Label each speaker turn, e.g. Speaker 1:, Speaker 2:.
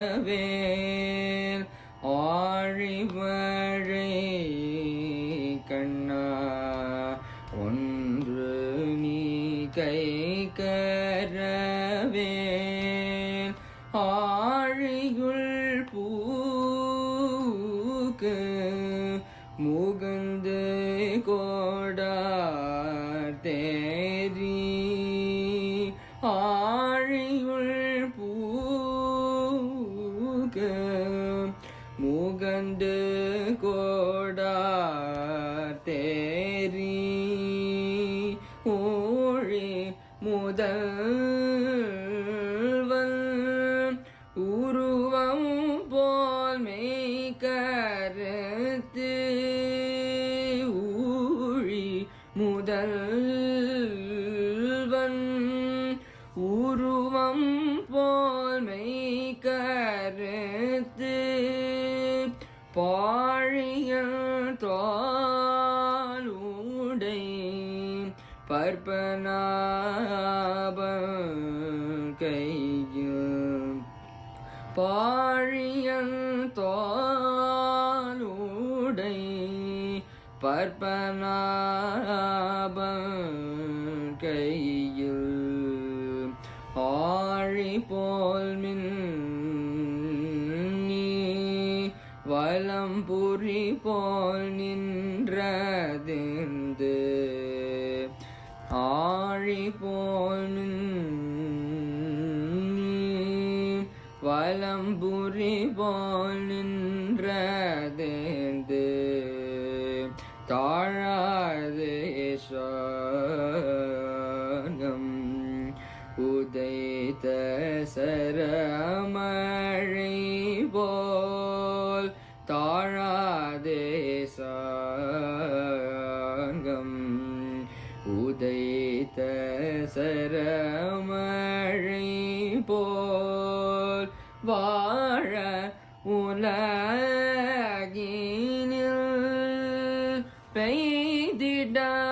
Speaker 1: வேல் ஆழிமழை கண்ணா ஒன்று நீ கை கரவேல் ஆழியுள் பூக்கு முகந்து கோடார் தேரி ஆழியுள் பூக்கு முகந்து கோடார் தேரி ஊழி முதல்வன் உருவம் போல் மெய் கருத்து ஊழி முதல்வன் உருவம் போல் மெய் கருத்து பாழியல் தோளுடை பற்பனாப கையில் பாழியல் தோளுடை பற்பனாப கையில் ஆழி போல் மின்னி வலம்புரி போல் நின்றதிந்து ஆழி போல் மின்னி வலம்புரி போல் நின்றதிந்து தாழாதே சொர்க்கம் உதைத்த சரமழை போல் தாழாதே சொர்க்கம் உதைத்த சரமழை போல் வாழ உலகில்